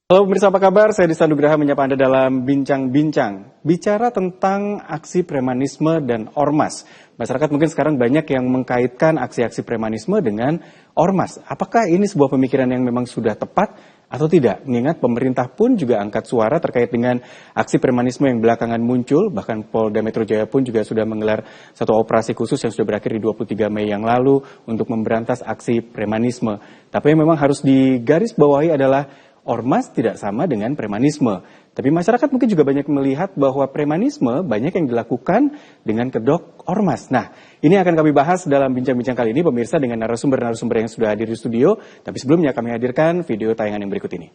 Halo pemirsa, apa kabar? Saya Dista Nugraha menyapa Anda dalam Bincang-Bincang. Bicara tentang aksi premanisme dan ormas. Masyarakat mungkin sekarang banyak yang mengkaitkan aksi-aksi premanisme dengan ormas. Apakah ini sebuah pemikiran yang memang sudah tepat atau tidak? Mengingat pemerintah pun juga angkat suara terkait dengan aksi premanisme yang belakangan muncul. Bahkan Polda Metro Jaya pun juga sudah menggelar satu operasi khusus yang sudah berakhir di 23 Mei yang lalu untuk memberantas aksi premanisme. Tapi yang memang harus digarisbawahi adalah ormas tidak sama dengan premanisme. Tapi masyarakat mungkin juga banyak melihat bahwa premanisme banyak yang dilakukan dengan kedok ormas. Nah, ini akan kami bahas dalam bincang-bincang kali ini pemirsa dengan narasumber-narasumber yang sudah hadir di studio. Tapi sebelumnya kami hadirkan video tayangan yang berikut ini.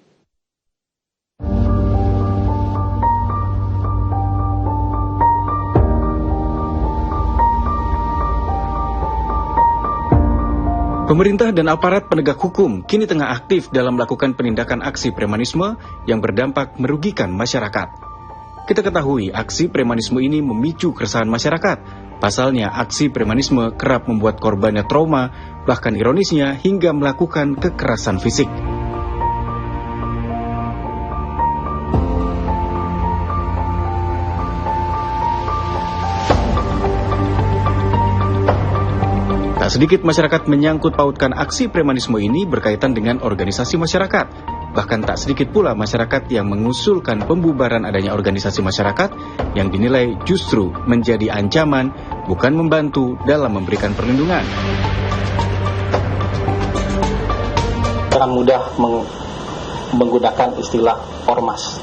Pemerintah dan aparat penegak hukum kini tengah aktif dalam melakukan penindakan aksi premanisme yang berdampak merugikan masyarakat. Kita ketahui aksi premanisme ini memicu keresahan masyarakat. Pasalnya aksi premanisme kerap membuat korbannya trauma, bahkan ironisnya hingga melakukan kekerasan fisik. Tak sedikit masyarakat menyangkut pautkan aksi premanisme ini berkaitan dengan organisasi masyarakat. Bahkan tak sedikit pula masyarakat yang mengusulkan pembubaran adanya organisasi masyarakat yang dinilai justru menjadi ancaman, bukan membantu dalam memberikan perlindungan. Jangan mudah menggunakan istilah ormas.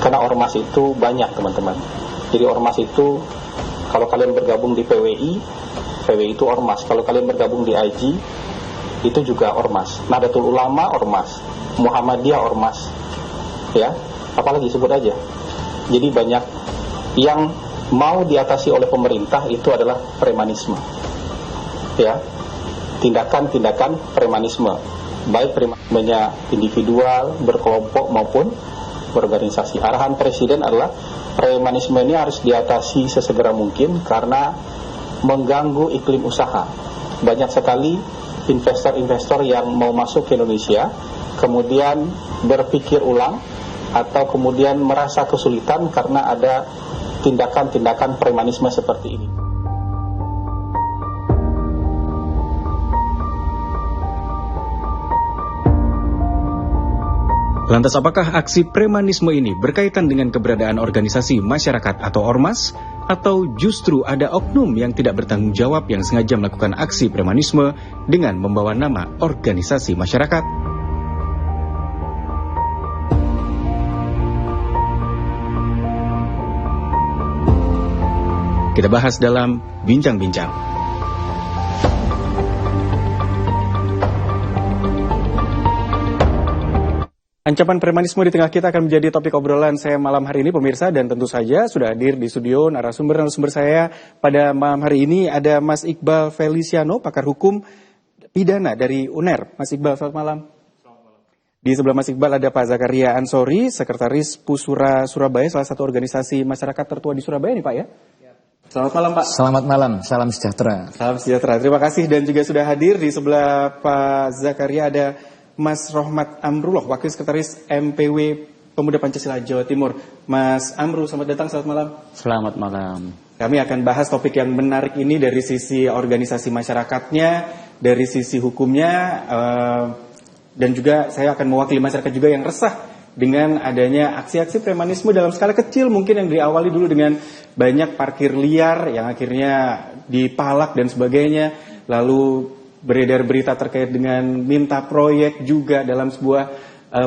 Karena ormas itu banyak, teman-teman. Jadi ormas itu, kalau kalian bergabung di PWI itu ormas. Kalau kalian bergabung di IG, itu juga ormas. Nahdlatul Ulama ormas, Muhammadiyah ormas, ya, apalagi sebut aja. Jadi banyak yang mau diatasi oleh pemerintah itu adalah premanisme, ya, tindakan-tindakan premanisme, baik premanismenya individual, berkelompok maupun berorganisasi. Arahan Presiden adalah premanisme ini harus diatasi sesegera mungkin karena mengganggu iklim usaha. Banyak sekali investor-investor yang mau masuk ke Indonesia, kemudian berpikir ulang atau kemudian merasa kesulitan karena ada tindakan-tindakan premanisme seperti ini. Lantas apakah aksi premanisme ini berkaitan dengan keberadaan organisasi masyarakat atau ormas? Atau justru ada oknum yang tidak bertanggung jawab yang sengaja melakukan aksi premanisme dengan membawa nama organisasi masyarakat? Kita bahas dalam Bincang-Bincang. Ancaman premanisme di tengah kita akan menjadi topik obrolan saya malam hari ini pemirsa, dan tentu saja sudah hadir di studio narasumber saya pada malam hari ini ada Mas Iqbal Feliciano, pakar hukum pidana dari UNER. Mas Iqbal, selamat malam. Selamat malam. Di sebelah Mas Iqbal ada Pak Zakaria Ansori, Sekretaris Pusura Surabaya, salah satu organisasi masyarakat tertua di Surabaya nih Pak ya. Selamat malam Pak. Selamat malam, salam sejahtera. Salam sejahtera, terima kasih. Dan juga sudah hadir di sebelah Pak Zakaria ada Mas Rohmat Amrullah, Wakil Sekretaris MPW Pemuda Pancasila Jawa Timur. Mas Amru, selamat datang, selamat malam. Selamat malam. Kami akan bahas topik yang menarik ini dari sisi organisasi masyarakatnya, dari sisi hukumnya, dan juga saya akan mewakili masyarakat juga yang resah dengan adanya aksi-aksi premanisme dalam skala kecil, mungkin yang diawali dulu dengan banyak parkir liar yang akhirnya dipalak dan sebagainya, lalu beredar berita terkait dengan minta proyek juga dalam sebuah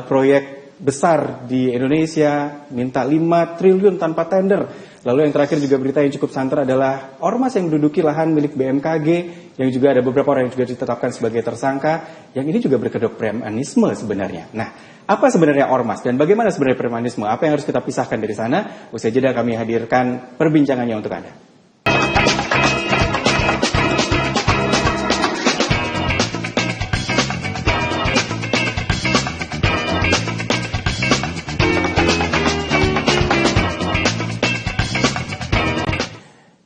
proyek besar di Indonesia, minta 5 triliun tanpa tender. Lalu yang terakhir juga berita yang cukup santer adalah ormas yang menduduki lahan milik BMKG, yang juga ada beberapa orang yang juga ditetapkan sebagai tersangka, yang ini juga berkedok premanisme sebenarnya. Nah, apa sebenarnya ormas dan bagaimana sebenarnya premanisme? Apa yang harus kita pisahkan dari sana? Usai jeda kami hadirkan perbincangannya untuk Anda.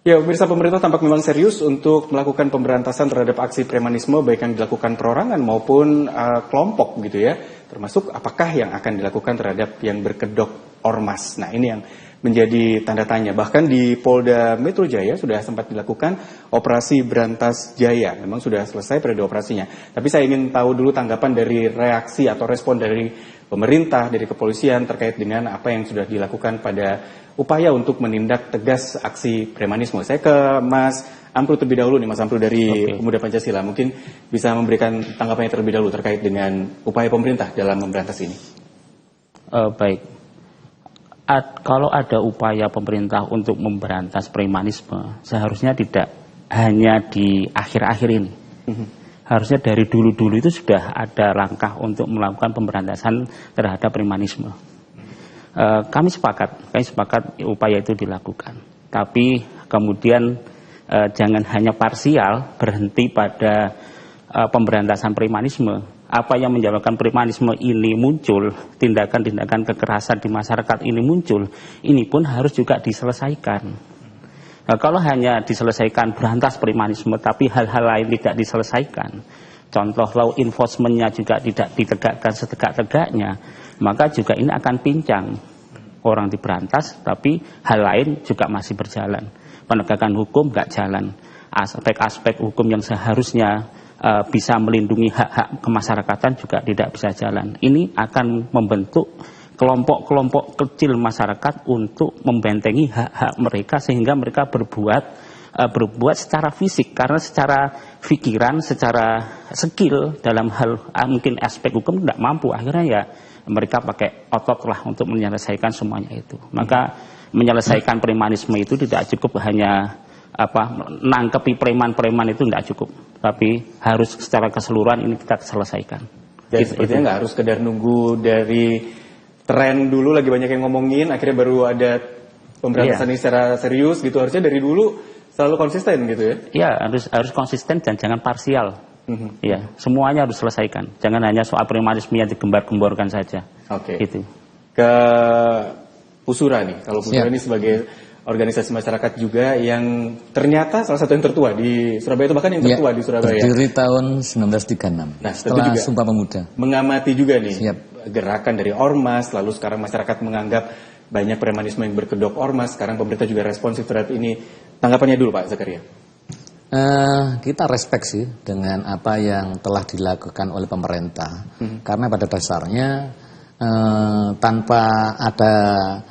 Ya, pemirsa, pemerintah tampak memang serius untuk melakukan pemberantasan terhadap aksi premanisme baik yang dilakukan perorangan maupun kelompok gitu ya. Termasuk apakah yang akan dilakukan terhadap yang berkedok ormas. Nah, ini yang menjadi tanda tanya. Bahkan di Polda Metro Jaya sudah sempat dilakukan operasi Berantas Jaya. Memang sudah selesai periode operasinya. Tapi saya ingin tahu dulu tanggapan dari reaksi atau respon dari pemerintah, dari kepolisian terkait dengan apa yang sudah dilakukan pada upaya untuk menindak tegas aksi premanisme. Saya ke Mas Amru terlebih dahulu nih, Mas Amru dari Pemuda Pancasila. Mungkin bisa memberikan tanggapannya terlebih dahulu terkait dengan upaya pemerintah dalam memberantas ini. Baik. Kalau ada upaya pemerintah untuk memberantas premanisme, seharusnya tidak hanya di akhir-akhir ini. Harusnya dari dulu-dulu itu sudah ada langkah untuk melakukan pemberantasan terhadap premanisme. Kami sepakat upaya itu dilakukan. Tapi kemudian jangan hanya parsial berhenti pada pemberantasan premanisme. Apa yang menyebabkan premanisme ini muncul, tindakan-tindakan kekerasan di masyarakat ini muncul, ini pun harus juga diselesaikan. Nah, kalau hanya diselesaikan berantas premanisme, tapi hal-hal lain tidak diselesaikan, contoh law enforcement-nya juga tidak ditegakkan setegak-tegaknya, maka juga ini akan pincang. Orang diberantas, tapi hal lain juga masih berjalan. Penegakan hukum nggak jalan. Aspek-aspek hukum yang seharusnya bisa melindungi hak-hak kemasyarakatan juga tidak bisa jalan. Ini akan membentuk kelompok-kelompok kecil masyarakat untuk membentengi hak-hak mereka sehingga mereka berbuat secara fisik, karena secara pikiran, secara skill dalam hal mungkin aspek hukum tidak mampu, akhirnya ya mereka pakai otot lah untuk menyelesaikan semuanya itu. Maka menyelesaikan premanisme itu tidak cukup hanya nangkepi preman-preman itu tidak cukup, tapi harus secara keseluruhan ini kita selesaikan. Dan sepertinya nggak harus sekedar nunggu dari tren dulu lagi banyak yang ngomongin, akhirnya baru ada pemberantasan ini secara serius gitu. Harusnya dari dulu selalu konsisten gitu ya? Iya, harus konsisten dan jangan parsial. Ya, semuanya harus selesaikan. Jangan hanya soal premanisme yang digembar-gemborkan saja. Oke. Itu. Ke Pusura nih, kalau Pusura ini sebagai organisasi masyarakat juga yang ternyata salah satu yang tertua di Surabaya, itu bahkan yang tertua di Surabaya. Berdiri tahun 1936. Nah, setelah juga Sumpah Pemuda. Mengamati juga nih gerakan dari ormas, lalu sekarang masyarakat menganggap banyak premanisme yang berkedok ormas. Sekarang pemerintah juga responsif terhadap ini. Tanggapannya dulu Pak Zakaria. Kita respect sih dengan apa yang telah dilakukan oleh pemerintah. Karena pada dasarnya tanpa ada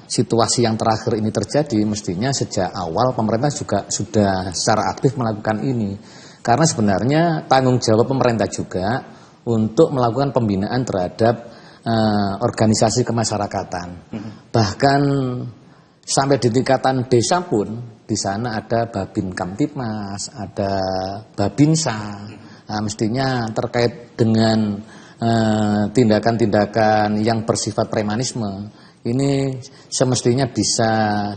situasi yang terakhir ini terjadi, mestinya sejak awal pemerintah juga sudah secara aktif melakukan ini. Karena sebenarnya tanggung jawab pemerintah juga untuk melakukan pembinaan terhadap organisasi kemasyarakatan. Bahkan sampai di tingkatan desa pun, di sana ada Babin Kamtipmas, ada Babinsa. Nah, mestinya terkait dengan tindakan-tindakan yang bersifat premanisme ini semestinya bisa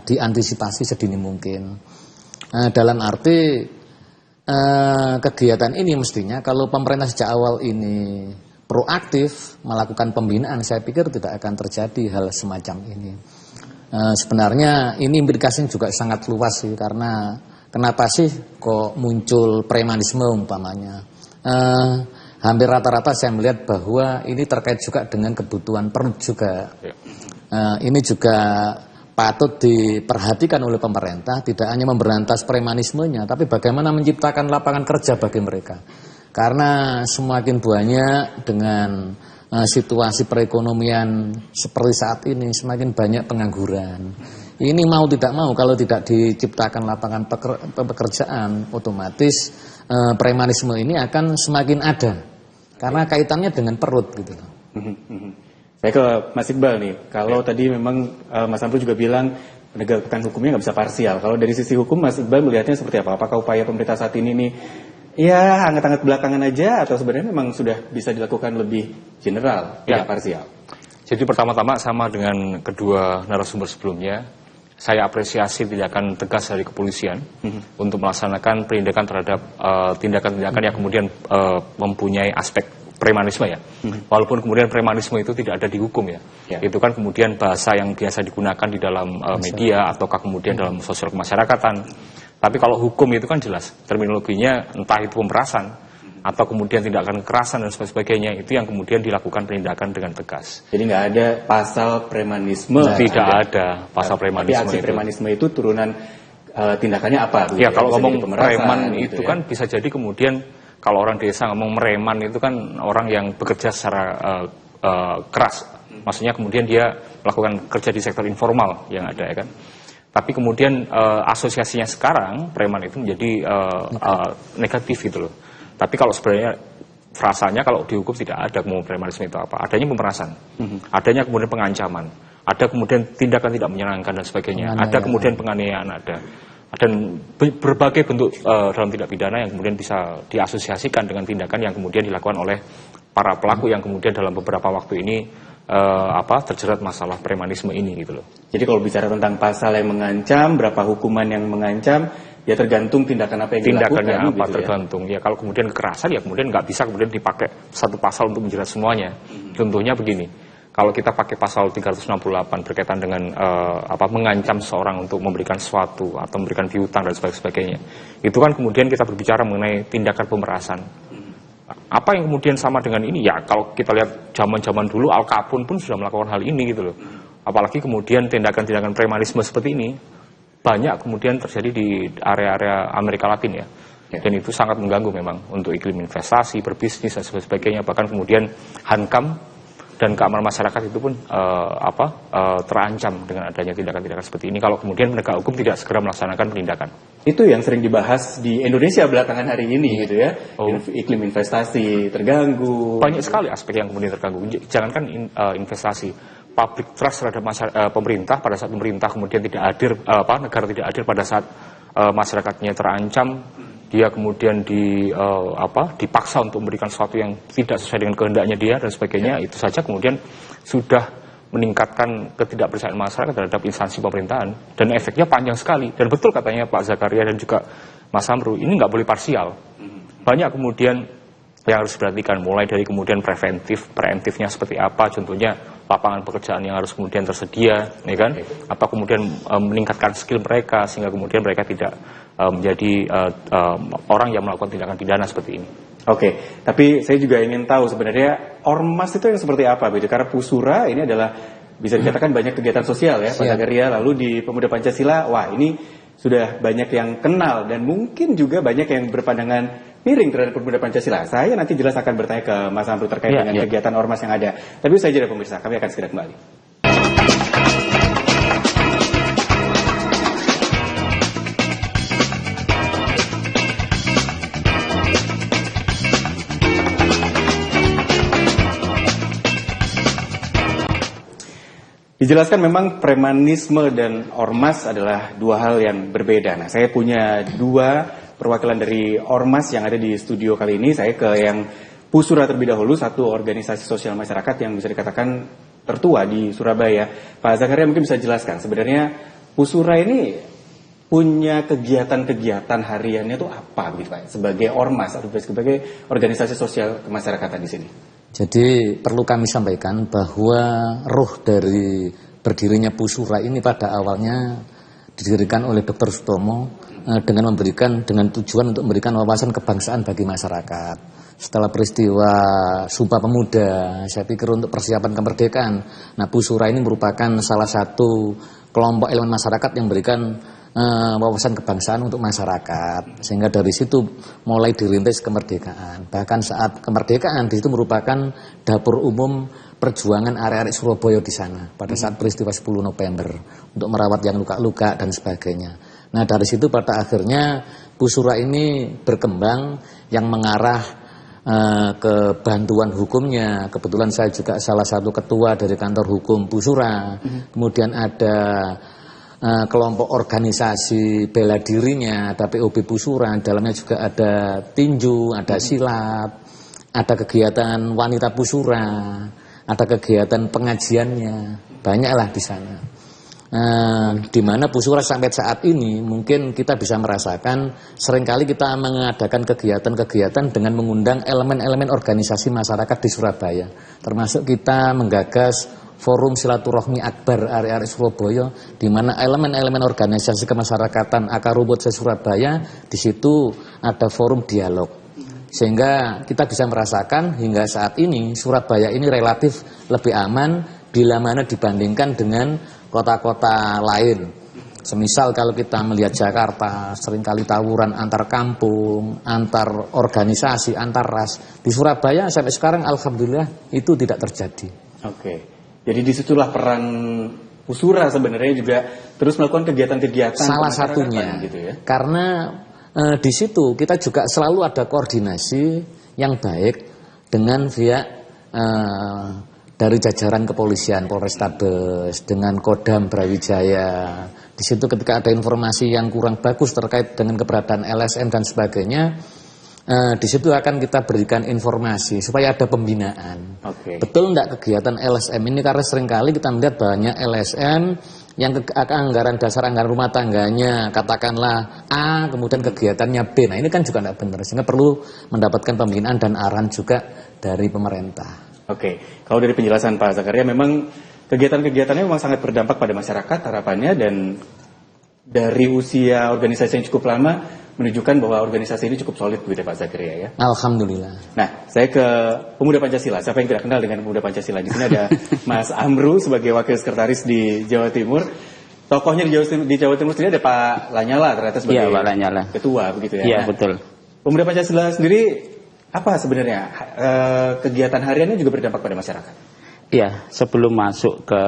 diantisipasi sedini mungkin. Dalam arti kegiatan ini mestinya kalau pemerintah sejak awal ini proaktif melakukan pembinaan, saya pikir tidak akan terjadi hal semacam ini. Sebenarnya ini implikasinya juga sangat luas sih, karena kenapa sih kok muncul premanisme umpamanya. Hampir rata-rata saya melihat bahwa ini terkait juga dengan kebutuhan perut juga. Ini juga patut diperhatikan oleh pemerintah, tidak hanya memberantas premanismenya, tapi bagaimana menciptakan lapangan kerja bagi mereka. Karena semakin banyak dengan situasi perekonomian seperti saat ini, semakin banyak pengangguran. Ini mau tidak mau, kalau tidak diciptakan lapangan pekerjaan, otomatis premanisme ini akan semakin ada. Karena kaitannya dengan perut gitu. Saya ke Mas Iqbal nih. Kalau tadi memang Mas Amru juga bilang penegakan hukumnya nggak bisa parsial. Kalau dari sisi hukum Mas Iqbal melihatnya seperti apa? Apakah upaya pemerintah saat ini nih ya hangat-hangat belakangan aja, atau sebenarnya memang sudah bisa dilakukan lebih general, tidak parsial? Jadi pertama-tama sama dengan kedua narasumber sebelumnya, saya apresiasi tindakan tegas dari kepolisian untuk melaksanakan penindakan terhadap tindakan-tindakan yang kemudian mempunyai aspek premanisme ya. Walaupun kemudian premanisme itu tidak ada di hukum ya. Itu kan kemudian bahasa yang biasa digunakan di dalam media ataukah kemudian dalam sosial kemasyarakatan. Tapi kalau hukum itu kan jelas, terminologinya entah itu pemerasan atau kemudian tindakan kekerasan dan sebagainya, itu yang kemudian dilakukan penindakan dengan tegas. Jadi nggak ada pasal premanisme. Tidak ada pasal premanisme. Tapi aksi premanisme itu turunan tindakannya apa? Ya kalau ngomong preman gitu itu kan bisa jadi kemudian kalau orang desa ngomong mereman itu kan orang yang bekerja secara keras. Maksudnya kemudian dia melakukan kerja di sektor informal yang ada ya kan. Tapi kemudian asosiasinya sekarang preman itu menjadi negatif gitu loh. Tapi kalau sebenarnya frasanya kalau dihukum tidak ada kemudian premanisme itu apa. Adanya pemerasan, adanya kemudian pengancaman, ada kemudian tindakan tidak menyenangkan dan sebagainya, ada kemudian penganiayaan ada. Dan berbagai bentuk dalam tindak pidana yang kemudian bisa diasosiasikan dengan tindakan yang kemudian dilakukan oleh para pelaku yang kemudian dalam beberapa waktu ini terjerat masalah premanisme ini gitu loh. Jadi kalau bicara tentang pasal yang mengancam, berapa hukuman yang mengancam, ya tergantung tindakan apa yang dilakukan. Tindakannya apa gitu tergantung. Ya kalau kemudian kekerasan ya kemudian nggak bisa kemudian dipakai satu pasal untuk menjerat semuanya. Contohnya begini, kalau kita pakai pasal 368 berkaitan dengan mengancam seseorang untuk memberikan sesuatu atau memberikan piutang dan sebagainya, itu kan kemudian kita berbicara mengenai tindakan pemerasan. Apa yang kemudian sama dengan ini? Ya kalau kita lihat zaman-zaman dulu Al Capone pun sudah melakukan hal ini gitu loh. Apalagi kemudian tindakan-tindakan premanisme seperti ini banyak kemudian terjadi di area-area Amerika Latin ya. Dan itu sangat mengganggu memang untuk iklim investasi, berbisnis dan sebagainya. Bahkan kemudian hankam dan keamanan masyarakat itu pun terancam dengan adanya tindakan-tindakan seperti ini kalau kemudian penegak hukum tidak segera melaksanakan penindakan. Itu yang sering dibahas di Indonesia belakangan hari ini gitu ya. Iklim investasi terganggu. Banyak sekali aspek yang kemudian terganggu. Jangankan investasi, public trust terhadap pemerintah pada saat pemerintah kemudian tidak hadir, negara tidak hadir pada saat masyarakatnya terancam, dia kemudian dipaksa untuk memberikan sesuatu yang tidak sesuai dengan kehendaknya dia dan sebagainya, itu saja kemudian sudah meningkatkan ketidakpercayaan masyarakat terhadap instansi pemerintahan dan efeknya panjang sekali. Dan betul katanya Pak Zakaria dan juga Mas Amru, ini nggak boleh parsial. Banyak kemudian yang harus diperhatikan, mulai dari kemudian preventifnya seperti apa, contohnya lapangan pekerjaan yang harus kemudian tersedia, ya kan? Atau kemudian meningkatkan skill mereka sehingga kemudian mereka tidak menjadi orang yang melakukan tindakan pidana seperti ini. Oke, tapi saya juga ingin tahu sebenarnya ormas itu yang seperti apa, begitu? Karena Pusura ini adalah bisa dikatakan banyak kegiatan sosial ya, Pak Zakaria. Lalu di Pemuda Pancasila, wah ini sudah banyak yang kenal dan mungkin juga banyak yang berpandangan miring terhadap Pemuda Pancasila. Saya nanti jelas akan bertanya ke Mas Amru terkait dengan kegiatan ormas yang ada. Tapi usai jeda pemirsa, kami akan segera kembali. Dijelaskan memang premanisme dan ormas adalah dua hal yang berbeda. Nah, saya punya dua perwakilan dari ormas yang ada di studio kali ini. Saya ke yang Pusura terlebih dahulu, satu organisasi sosial masyarakat yang bisa dikatakan tertua di Surabaya. Pak Zakaria mungkin bisa jelaskan sebenarnya Pusura ini punya kegiatan-kegiatan hariannya itu apa gitu Pak? Sebagai ormas atau sebagai organisasi sosial kemasyarakatan di sini. Jadi perlu kami sampaikan bahwa ruh dari berdirinya Pusura ini pada awalnya didirikan oleh Dr. Sutomo dengan tujuan untuk memberikan wawasan kebangsaan bagi masyarakat. Setelah peristiwa Sumpah Pemuda, saya pikir untuk persiapan kemerdekaan, nah Pusura ini merupakan salah satu kelompok elemen masyarakat yang memberikan wawasan kebangsaan untuk masyarakat, sehingga dari situ mulai dirintis kemerdekaan. Bahkan saat kemerdekaan di situ merupakan dapur umum perjuangan arek-arek Surabaya di sana pada saat peristiwa 10 November untuk merawat yang luka-luka dan sebagainya. Nah dari situ pada akhirnya Pusura ini berkembang yang mengarah ke bantuan hukumnya. Kebetulan saya juga salah satu ketua dari kantor hukum Pusura. Kemudian ada kelompok organisasi bela dirinya, ada POB Pusura, dalamnya juga ada tinju, ada silat, ada kegiatan wanita Pusura, ada kegiatan pengajiannya, banyaklah di sana. Di mana Pusura sampai saat ini mungkin kita bisa merasakan seringkali kita mengadakan kegiatan-kegiatan dengan mengundang elemen-elemen organisasi masyarakat di Surabaya, termasuk kita menggagas forum silaturahmi akbar arek-arek Surabaya, di mana elemen-elemen organisasi kemasyarakatan akar rumput Surabaya, di situ ada forum dialog. Sehingga kita bisa merasakan hingga saat ini Surabaya ini relatif lebih aman bila mana dibandingkan dengan kota-kota lain. Semisal kalau kita melihat Jakarta, seringkali tawuran antar kampung, antar organisasi, antar ras. Di Surabaya sampai sekarang alhamdulillah itu tidak terjadi. Oke, jadi disitulah peran Pusura sebenarnya juga terus melakukan kegiatan-kegiatan. Salah satunya, gitu ya? Karena di situ kita juga selalu ada koordinasi yang baik dengan pihak dari jajaran kepolisian, Polrestabes, dengan Kodam Brawijaya. Di situ ketika ada informasi yang kurang bagus terkait dengan keberadaan LSM dan sebagainya, di situ akan kita berikan informasi supaya ada pembinaan. Betul enggak kegiatan LSM ini, karena seringkali kita melihat banyak LSM yang anggaran dasar, anggaran rumah tangganya katakanlah A, kemudian kegiatannya B. Nah ini kan juga enggak benar, sehingga perlu mendapatkan pembinaan dan arahan juga dari pemerintah. Oke, kalau dari penjelasan Pak Zakaria memang kegiatan-kegiatannya memang sangat berdampak pada masyarakat harapannya, dan dari usia organisasi yang cukup lama menunjukkan bahwa organisasi ini cukup solid begitu Pak Zakaria ya. Alhamdulillah. Nah, saya ke Pemuda Pancasila. Siapa yang tidak kenal dengan Pemuda Pancasila? Di sini ada Mas Amru sebagai wakil sekretaris di Jawa Timur. Tokohnya di Jawa Timur sendiri ada Pak Lanyala ternyata sebagai Pak Lanyala, ketua begitu ya. Iya, nah, betul. Pemuda Pancasila sendiri apa sebenarnya kegiatan hariannya juga berdampak pada masyarakat? Ya, sebelum masuk ke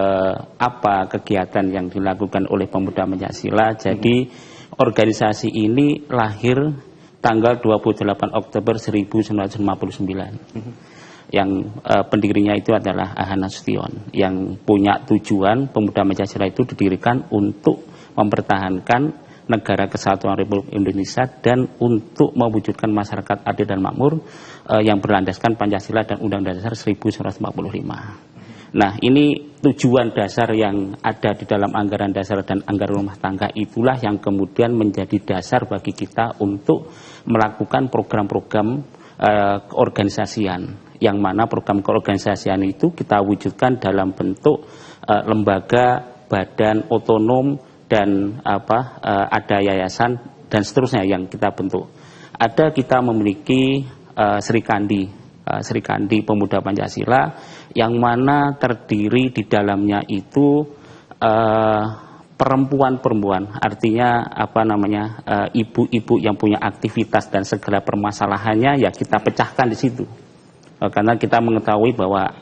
apa kegiatan yang dilakukan oleh Pemuda Pancasila, jadi organisasi ini lahir tanggal 28 Oktober 1959. Yang pendirinya itu adalah Ahana Sution, yang punya tujuan Pemuda Pancasila itu didirikan untuk mempertahankan negara kesatuan Republik Indonesia dan untuk mewujudkan masyarakat adil dan makmur yang berlandaskan Pancasila dan Undang-Undang Dasar 1945. Nah, ini tujuan dasar yang ada di dalam anggaran dasar dan anggaran rumah tangga, itulah yang kemudian menjadi dasar bagi kita untuk melakukan program-program keorganisasian, yang mana program keorganisasian itu kita wujudkan dalam bentuk lembaga, badan otonom, dan ada yayasan dan seterusnya yang kita bentuk. Ada kita memiliki Serikandi Pemuda Pancasila, yang mana terdiri di dalamnya itu perempuan-perempuan, artinya ibu-ibu yang punya aktivitas dan segala permasalahannya ya kita pecahkan di situ. Karena kita mengetahui bahwa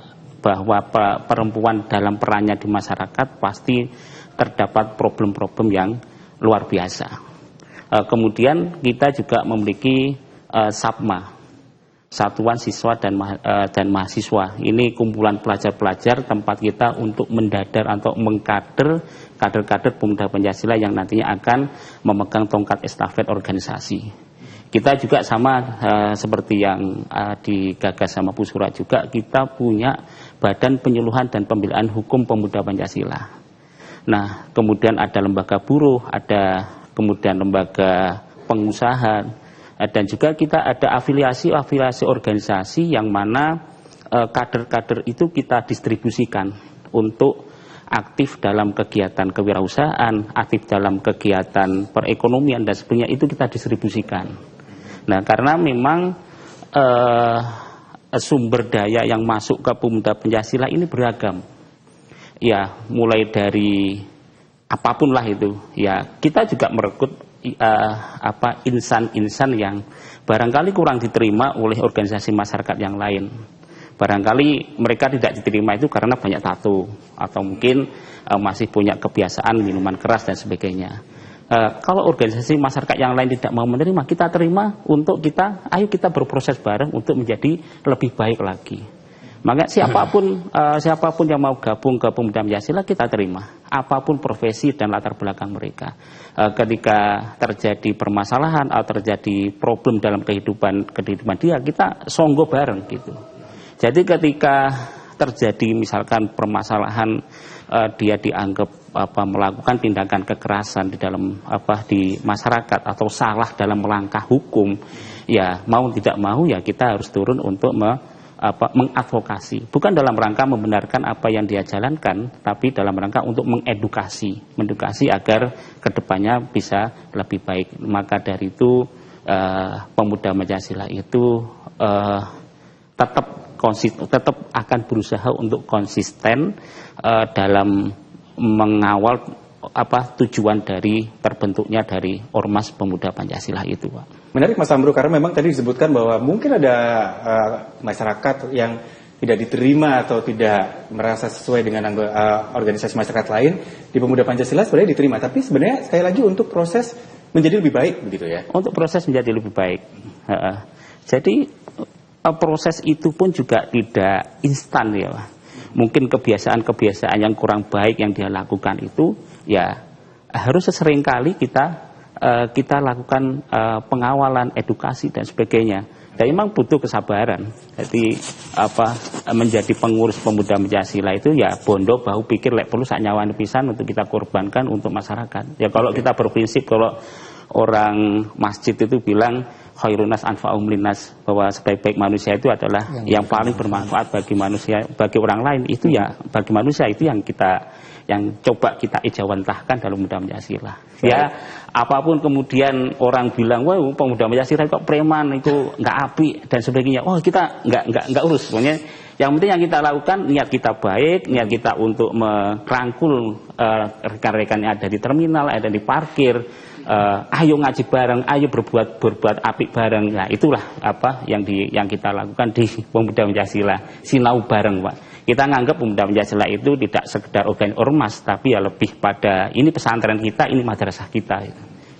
perempuan dalam perannya di masyarakat pasti terdapat problem-problem yang luar biasa. Kemudian kita juga memiliki SAPMA, Satuan Siswa dan Mahasiswa. Ini kumpulan pelajar-pelajar tempat kita untuk mendadar atau mengkader kader-kader Pemuda Pancasila yang nantinya akan memegang tongkat estafet organisasi. Kita juga sama seperti yang digagas sama Pusura juga, kita punya Badan Penyuluhan dan Pembelaan Hukum Pemuda Pancasila. Nah, kemudian ada lembaga buruh, ada kemudian lembaga pengusaha, dan juga kita ada afiliasi organisasi yang mana kader-kader itu kita distribusikan untuk aktif dalam kegiatan kewirausahaan, aktif dalam kegiatan perekonomian dan sebagainya, itu kita distribusikan. Nah, karena memang sumber daya yang masuk ke Pemuda Pancasila ini beragam. Ya, mulai dari apapun lah itu. Ya, kita juga merekrut insan-insan yang barangkali kurang diterima oleh organisasi masyarakat yang lain. Barangkali mereka tidak diterima itu karena banyak tato, atau mungkin masih punya kebiasaan minuman keras dan sebagainya. Kalau organisasi masyarakat yang lain tidak mau menerima, kita terima untuk ayo kita berproses bareng untuk menjadi lebih baik lagi. Maka siapapun yang mau gabung ke Pemuda Pancasila kita terima, apapun profesi dan latar belakang mereka. Ketika terjadi permasalahan atau terjadi problem dalam kehidupan dia, kita songgo bareng gitu. Jadi ketika terjadi misalkan permasalahan, dia dianggap melakukan tindakan kekerasan di dalam di masyarakat atau salah dalam melangkah hukum, ya mau tidak mau ya kita harus turun untuk mengadvokasi, bukan dalam rangka membenarkan apa yang dia jalankan, tapi dalam rangka untuk mengedukasi agar kedepannya bisa lebih baik. Maka dari itu pemuda Pancasila itu tetap akan berusaha untuk konsisten dalam mengawal tujuan dari terbentuknya dari Ormas Pemuda Pancasila itu, Pak. Menarik Mas Amru, karena memang tadi disebutkan bahwa mungkin ada masyarakat yang tidak diterima atau tidak merasa sesuai dengan organisasi masyarakat lain di Pemuda Pancasila sebenarnya diterima, tapi sebenarnya sekali lagi untuk proses menjadi lebih baik begitu ya. Untuk proses menjadi lebih baik. Jadi proses itu pun juga tidak instan ya, Pak. Mungkin kebiasaan-kebiasaan yang kurang baik yang dia lakukan itu ya harus seringkali kita lakukan pengawalan, edukasi dan sebagainya. Dan memang butuh kesabaran. Jadi menjadi pengurus Pemuda Pancasila itu ya bondo bahu pikir lek perlu sak nyawa pisan untuk kita korbankan untuk masyarakat. Ya kalau kita berprinsip, kalau orang masjid itu bilang khairunas anfa'um linnas, bahwa sebaik-baik manusia itu adalah yang paling bermanfaat bagi manusia, bagi orang lain, itu ya bagi manusia itu yang coba kita ijawantahkan dalam Pemuda Pancasila. Ya, apapun kemudian orang bilang, wah Pemuda Pancasila kok preman, itu nggak apik dan sebagainya. Oh, kita nggak urus. Pokoknya yang penting yang kita lakukan, niat kita baik, niat kita untuk merangkul rekan-rekan yang ada di terminal, ada di parkir. Ayo ngaji bareng, ayo berbuat apik bareng. Nah, itulah yang kita lakukan di Pemuda Pancasila, sinau bareng, Pak. Kita nganggap Pemuda Pancasila itu tidak sekedar ormas, tapi ya lebih pada ini pesantren kita, ini madrasah kita.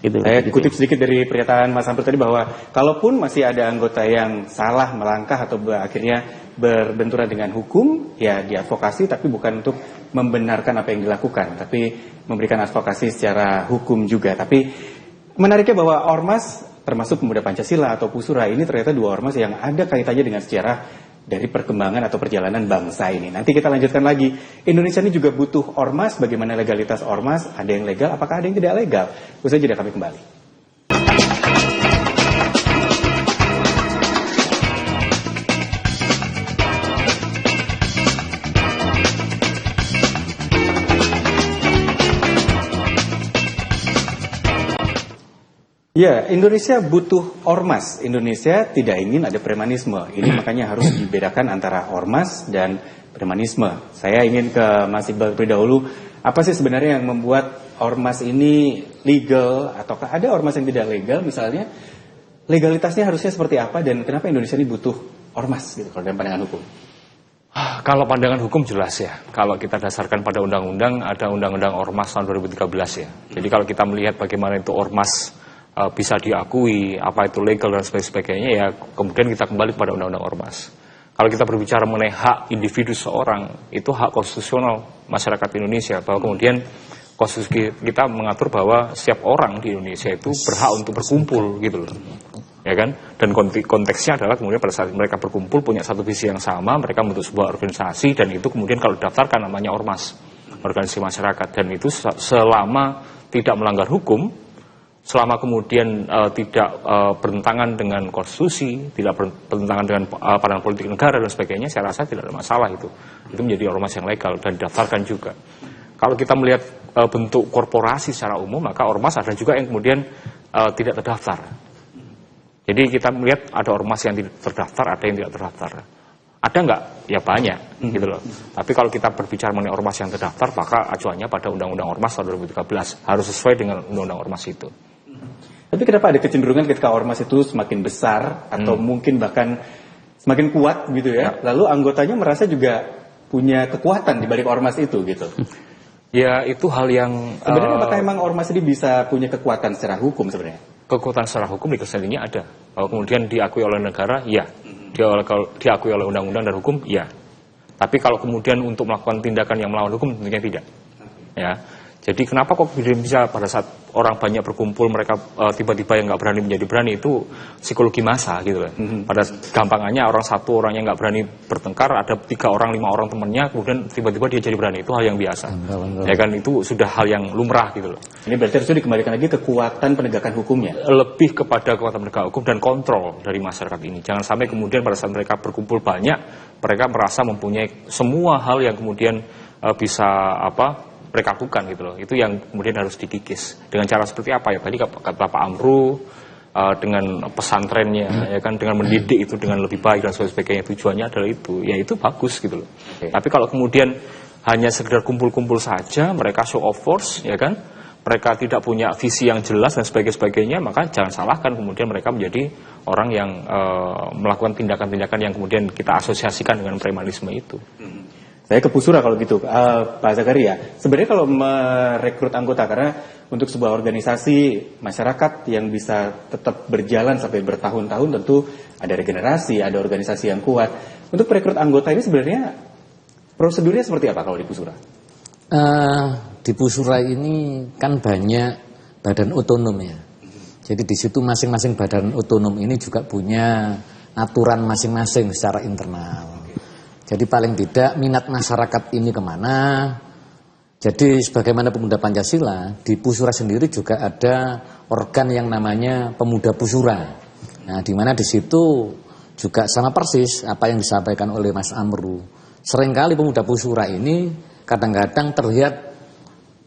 Itu. Saya kutip sedikit dari pernyataan Mas Amru tadi bahwa kalaupun masih ada anggota yang salah melangkah atau akhirnya berbenturan dengan hukum, ya diadvokasi, tapi bukan untuk membenarkan apa yang dilakukan, tapi memberikan advokasi secara hukum juga. Tapi menariknya bahwa ormas, termasuk Pemuda Pancasila atau Pusura ini ternyata dua ormas yang ada kaitannya dengan sejarah dari perkembangan atau perjalanan bangsa ini. Nanti kita lanjutkan lagi. Indonesia ini juga butuh ormas. Bagaimana legalitas ormas? Ada yang legal, apakah ada yang tidak legal? Usai jeda kami kembali. Ya, Indonesia butuh ormas. Indonesia tidak ingin ada premanisme. Ini makanya harus dibedakan antara ormas dan premanisme. Saya ingin ke Mas Iqbal terlebih dahulu. Apa sih sebenarnya yang membuat ormas ini legal, ataukah ada ormas yang tidak legal misalnya? Legalitasnya harusnya seperti apa dan kenapa Indonesia ini butuh ormas gitu kalau dalam pandangan hukum? Kalau pandangan hukum jelas ya. Kalau kita dasarkan pada undang-undang, ada undang-undang ormas tahun 2013 ya. Jadi kalau kita melihat bagaimana itu ormas bisa diakui, apa itu legal dan sebagainya, ya kemudian kita kembali kepada undang-undang ormas. Kalau kita berbicara mengenai hak individu seorang, itu hak konstitusional masyarakat Indonesia, bahwa kemudian konstitusi kita mengatur bahwa setiap orang di Indonesia itu berhak untuk berkumpul gitu loh, ya kan? Dan konteksnya adalah kemudian pada saat mereka berkumpul punya satu visi yang sama, mereka membentuk sebuah organisasi, dan itu kemudian kalau daftarkan namanya ormas, organisasi masyarakat, dan itu selama tidak melanggar hukum, selama kemudian tidak bertentangan dengan konstitusi, tidak bertentangan dengan pandangan politik negara dan sebagainya, saya rasa tidak ada masalah itu menjadi ormas yang legal dan didaftarkan juga. Kalau kita melihat bentuk korporasi secara umum, maka ormas ada juga yang kemudian tidak terdaftar. Jadi kita melihat ada ormas yang tidak terdaftar, ada yang tidak terdaftar. Ada nggak? Ya banyak, gitu loh. Tapi kalau kita berbicara mengenai ormas yang terdaftar, maka acuannya pada Undang-Undang Ormas tahun 2013 harus sesuai dengan Undang-Undang Ormas itu. Tapi kenapa ada kecenderungan ketika ormas itu semakin besar atau mungkin bahkan semakin kuat gitu ya, lalu anggotanya merasa juga punya kekuatan di balik ormas itu gitu? Ya itu hal yang sebenarnya apakah emang ormas ini bisa punya kekuatan secara hukum sebenarnya? Kekuatan secara hukum di keseninya ada. Kalau kemudian diakui oleh negara, ya. Diakui oleh undang-undang dan hukum, ya. Tapi kalau kemudian untuk melakukan tindakan yang melawan hukum, tentunya tidak. Ya. Jadi kenapa kok bisa pada saat orang banyak berkumpul mereka tiba-tiba yang nggak berani menjadi berani, itu psikologi massa gitu loh. Pada gampangannya orang satu orang yang nggak berani bertengkar, ada 3 orang 5 orang temennya, kemudian tiba-tiba dia jadi berani, itu hal yang biasa. Ya kan, itu sudah hal yang lumrah gitu loh. Ini berarti harus dikembalikan lagi kekuatan penegakan hukumnya. Lebih kepada kekuatan penegak hukum dan kontrol dari masyarakat ini. Jangan sampai kemudian pada saat mereka berkumpul banyak, mereka merasa mempunyai semua hal yang kemudian bisa mereka lakukan gitu loh. Itu yang kemudian harus dikikis. Dengan cara seperti apa ya? Tadi kata Pak Amru, dengan pesantrennya, ya kan, dengan mendidik itu dengan lebih baik dan sebagainya, tujuannya adalah itu. Ya itu bagus gitu loh. Tapi kalau kemudian hanya sekedar kumpul-kumpul saja, mereka show of force, ya kan, mereka tidak punya visi yang jelas dan sebagainya, maka jangan salahkan kemudian mereka menjadi orang yang melakukan tindakan-tindakan yang kemudian kita asosiasikan dengan premanisme itu. Saya ke Pusura kalau gitu, Pak Zakaria. Sebenarnya kalau merekrut anggota, karena untuk sebuah organisasi masyarakat yang bisa tetap berjalan sampai bertahun-tahun tentu ada regenerasi, ada organisasi yang kuat. Untuk merekrut anggota ini sebenarnya prosedurnya seperti apa kalau di Pusura? Di Pusura ini kan banyak badan otonom ya. Jadi di situ masing-masing badan otonom ini juga punya aturan masing-masing secara internal. Jadi paling tidak minat masyarakat ini kemana. Jadi sebagaimana Pemuda Pancasila, di Pusura sendiri juga ada organ yang namanya Pemuda Pusura. Nah, di mana di situ juga sama persis apa yang disampaikan oleh Mas Amru. Seringkali Pemuda Pusura ini kadang-kadang terlihat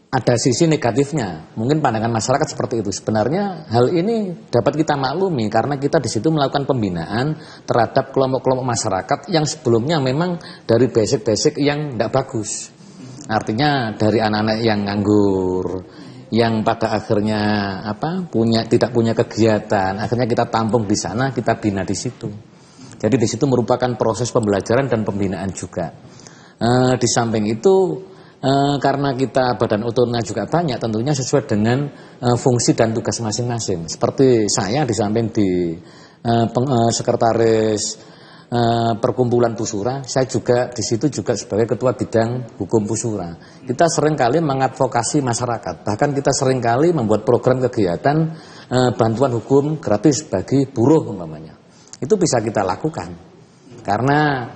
ada sisi negatifnya. Mungkin pandangan masyarakat seperti itu. Sebenarnya hal ini dapat kita maklumi karena kita di situ melakukan pembinaan terhadap kelompok-kelompok masyarakat yang sebelumnya memang dari basic-basic yang tidak bagus. Artinya dari anak-anak yang nganggur, yang pada akhirnya tidak punya kegiatan, akhirnya kita tampung di sana, kita bina di situ. Jadi di situ merupakan proses pembelajaran dan pembinaan juga. Di samping itu karena kita badan otonomnya juga banyak, tentunya sesuai dengan fungsi dan tugas masing-masing. Seperti saya di samping di sekretaris perkumpulan Pusura, saya juga di situ juga sebagai ketua bidang hukum Pusura. Kita seringkali mengadvokasi masyarakat, bahkan kita seringkali membuat program kegiatan bantuan hukum gratis bagi buruh umpamanya. Itu bisa kita lakukan karena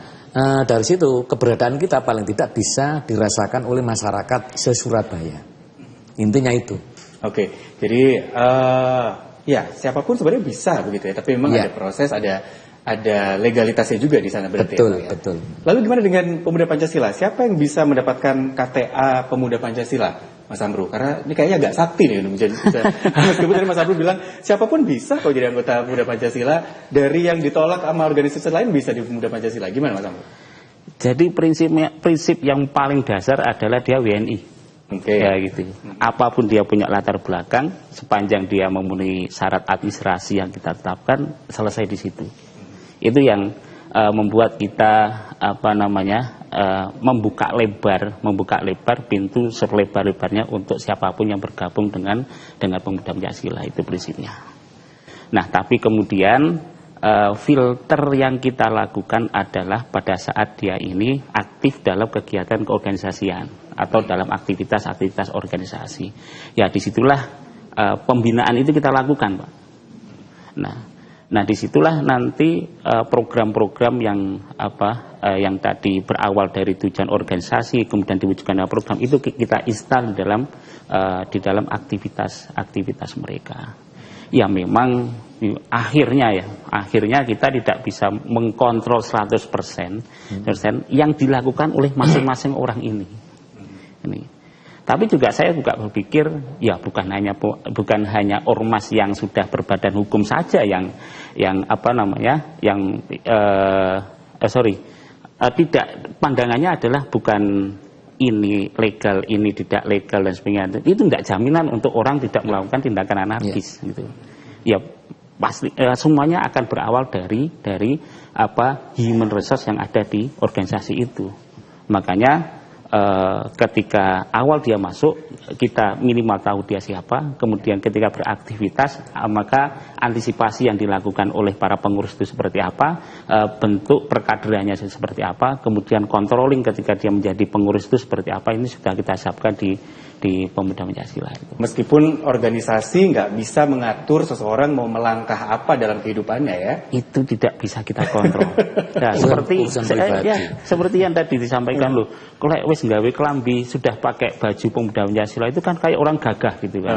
dari situ keberadaan kita paling tidak bisa dirasakan oleh masyarakat se-Surabaya. Intinya itu. Oke, jadi ya siapapun sebenarnya bisa begitu ya, tapi memang ada proses, ada legalitasnya juga di sana berarti. Betul, ya. betul. Lalu gimana dengan Pemuda Pancasila? Siapa yang bisa mendapatkan KTA Pemuda Pancasila, Mas Amru? Karena ini kayaknya agak sakti nih menjadi. Meskipun tadi Mas Amru bilang siapapun bisa kok jadi anggota Pemuda Pancasila, dari yang ditolak sama organisasi lain bisa di Pemuda Pancasila. Gimana Mas Amru? Jadi prinsip yang paling dasar adalah dia WNI. Ya gitu. Apapun dia punya latar belakang, sepanjang dia memenuhi syarat administrasi yang kita tetapkan, selesai di situ. Itu yang membuat kita membuka lebar pintu selebar-lebarnya untuk siapapun yang bergabung dengan Pemuda Pancasila, itu prinsipnya. Nah, tapi kemudian filter yang kita lakukan adalah pada saat dia ini aktif dalam kegiatan keorganisasian atau dalam aktivitas-aktivitas organisasi. Ya, disitulah pembinaan itu kita lakukan, Pak. Nah, disitulah nanti program-program yang tadi berawal dari tujuan organisasi kemudian diwujudkan dalam program itu kita install di dalam aktivitas mereka. Ya memang akhirnya kita tidak bisa mengkontrol 100% yang dilakukan oleh masing-masing orang ini. Tapi juga saya berpikir ya bukan hanya ormas yang sudah berbadan hukum saja tidak, pandangannya adalah bukan ini legal, ini tidak legal dan sebagainya. Itu tidak jaminan untuk orang tidak melakukan tindakan anarkis gitu. Ya pasti semuanya akan berawal dari human resource yang ada di organisasi itu. Makanya ketika awal dia masuk, kita minimal tahu dia siapa, kemudian ketika beraktivitas, maka antisipasi yang dilakukan oleh para pengurus itu seperti apa, bentuk perkaderannya seperti apa, kemudian controlling ketika dia menjadi pengurus itu seperti apa, ini sudah kita siapkan di di Pemuda Pancasila itu. Meskipun organisasi nggak bisa mengatur seseorang mau melangkah apa dalam kehidupannya ya. Itu tidak bisa kita kontrol. Nah, seperti yang tadi disampaikan loh, kalau wis nggawe klambi sudah pakai baju Pemuda Pancasila itu kan kayak orang gagah gitu kan.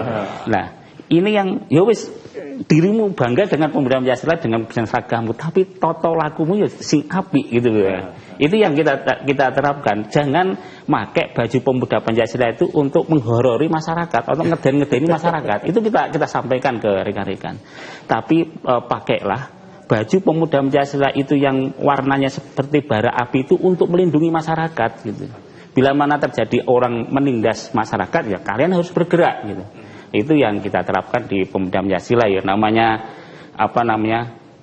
Nah, ini yang ya wis dirimu bangga dengan Pemuda Pancasila dengan seragammu, tapi toto lakumu ya sing apik gitu ya. Itu yang kita terapkan. Jangan pakai baju Pemuda Pancasila itu untuk menghorori masyarakat atau ngeden-ngedeni masyarakat. Itu kita sampaikan ke rekan-rekan. Tapi pakailah baju Pemuda Pancasila itu yang warnanya seperti bara api itu untuk melindungi masyarakat gitu. Bila mana terjadi orang menindas masyarakat ya kalian harus bergerak gitu. Itu yang kita terapkan di Pemuda Pancasila ya. Namanya